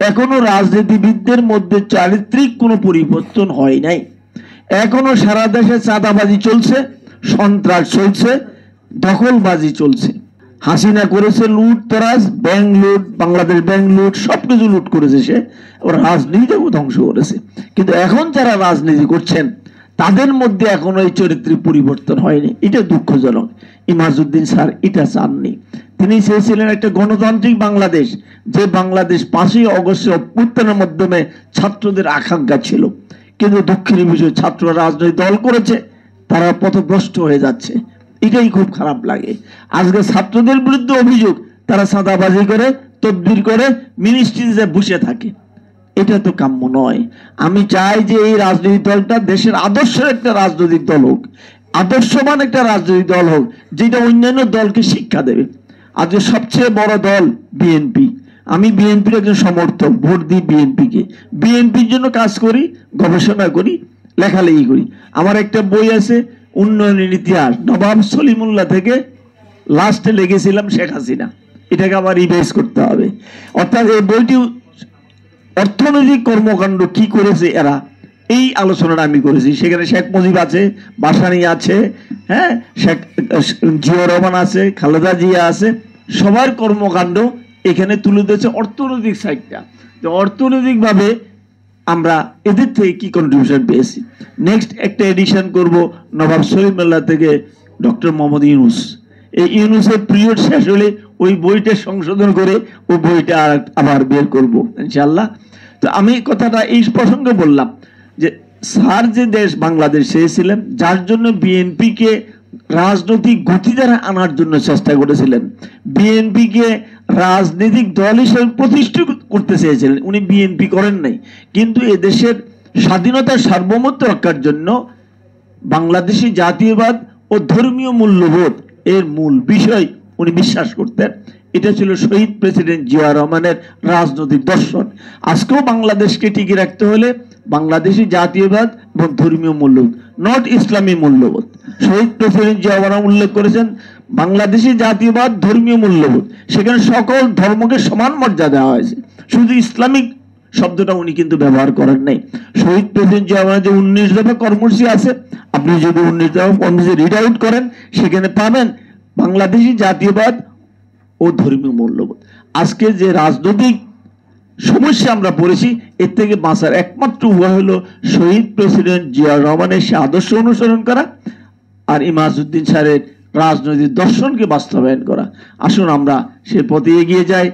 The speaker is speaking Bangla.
এখনো রাজনীতিবিদদের মধ্যে চারিত্রিক কোনো পরিবর্তন হয় নাই। এখনো সারা দেশে চাঁদাবাজি চলছে, সন্ত্রাস চলছে, দখলবাজি চলছে। হাসিনা করেছে লুট তরাজ, ব্যাংক লুট, বাংলাদেশ ব্যাংক লুট, সবকিছু লুট করেছে সে, ওর রাজনীতিও ধ্বংস করেছে। কিন্তু এখন যারা রাজনীতি করছেন তাদের মধ্যে এখনো এই চরিত্রের পরিবর্তন হয়নি। এটা দুঃখজনক। ইমাজউদ্দিন স্যার এটা চাননি। তিনি চেয়েছিলেন একটা গণতান্ত্রিক বাংলাদেশ, যে বাংলাদেশ 5ই অগস্টের অভ্যুত্থানের মাধ্যমে ছাত্রদের আকাঙ্ক্ষা ছিল। কিন্তু দুঃখের বিষয়, ছাত্ররা রাজনৈতিক দল করেছে, তারা পথভ্রষ্ট হয়ে যাচ্ছে। এটাই খুব খারাপ লাগে। আজকে ছাত্রদের বিরুদ্ধে অভিযোগ, তারা চাঁদাবাজি করে, তদবির করে, মিনিস্ট্রিতে বসে থাকে। এটা তো কাম্য নয়। আমি চাই যে এই রাজনৈতিক দলটা দেশের আদর্শের একটা রাজনৈতিক দল হোক, আদর্শবান একটা রাজনৈতিক দল হোক, যেটা অন্যান্য দলকে শিক্ষা দেবে। আজকে সবচেয়ে বড় দল বিএনপি। আমি বিএনপির একজন সমর্থক, ভোট দিই বিএনপিকে। বিএনপির জন্য কাজ করি, গবেষণা করি, লেখালেখি করি। আমার একটা বই আছে, উন্নয়নের ইতিহাস, নবাব সলিমুল্লাহ থেকে লাস্টে লেগেছিলাম শেখ হাসিনা। এটাকে আবার রিভাইজ করতে হবে। অর্থাৎ এই বইটি অর্থনৈতিক কর্মকাণ্ড কি করেছে এরা, এই আলোচনাটা আমি করেছি। সেখানে শেখ মুজিব আছে, বাসানি আছে, হ্যাঁ, শেখ জিয়াউর রহমান আছে, খালেদা জিয়া আছে, সবার কর্মকাণ্ড এখানে তুলে ধরেছে অর্থনৈতিক সাইডটা। তো অর্থনৈতিকভাবে আমরা এদের থেকে কি কন্ট্রিবিউশন পেয়েছি। নেক্সট একটা এডিশন করব নবাব সলিমুল্লাহ থেকে ডক্টর মোহাম্মদ ইউনুস। এই ইউনুসের পিরিয়ড শেষ হলে ওই বইটা সংশোধন করে ওই বইটা আবার বের করব ইনশাআল্লাহ। তো আমি কথাটা এই প্রসঙ্গে বললাম যে স্যার যে দেশ বাংলাদেশ চেয়েছিলেন, যার জন্য বিএনপিকে রাজনৈতিক গতিধারা আনার জন্য চেষ্টা করেছিলেন, বিএনপিকে রাজনৈতিক দল হিসেবে প্রতিষ্ঠিত করতে চেয়েছিলেন, উনি বিএনপি করেন নাই। কিন্তু এদেশের স্বাধীনতার সার্বভৌমত্ব রক্ষার জন্য বাংলাদেশি জাতীয়বাদ ও ধর্মীয় মূল্যবোধ এর মূল বিষয় উনি বিশ্বাস করতেন। এটা ছিল শহীদ প্রেসিডেন্ট জিয়া রহমানের রাজনৈতিক দর্শন। আজকেও বাংলাদেশকে টিকে রাখতে হলে বাংলাদেশি জাতীয়বাদ এবং ধর্মীয় মূল্যবোধ, নট ইসলামী মূল্যবোধ। শহীদ প্রেসিডেন্ট জিয়া রহমান উল্লেখ করেছেন বাংলাদেশি জাতীয়বাদ, ধর্মীয় মূল্যবোধ, সেখানে সকল ধর্মকে সমান মর্যাদা দেওয়া হয়েছে। শুধু ইসলামিক শব্দটা উনি কিন্তু ব্যবহার করেন নাই। শহীদ প্রেসিডেন্ট জিয়া রহমানের যে 19 দফা কর্মসূচি আছে, আপনি যদি 19 দফা কর্মসূচি রিড আউট করেন, সেখানে পাবেন বাংলাদেশি জাতীয়বাদ ও ধর্মীয় মূল্যবোধ। আজকে যে রাজনৈতিক সমস্যা আমরা পড়েছি, এর থেকে বাঁচার একমাত্র উপায় হলো শহীদ প্রেসিডেন্ট জিয়া রহমানের সে আদর্শ অনুসরণ করা আর ইমাজউদ্দিন স্যারের রাজনৈতিক দর্শনকে বাস্তবায়ন করা। আসুন আমরা সে পথে এগিয়ে যাই।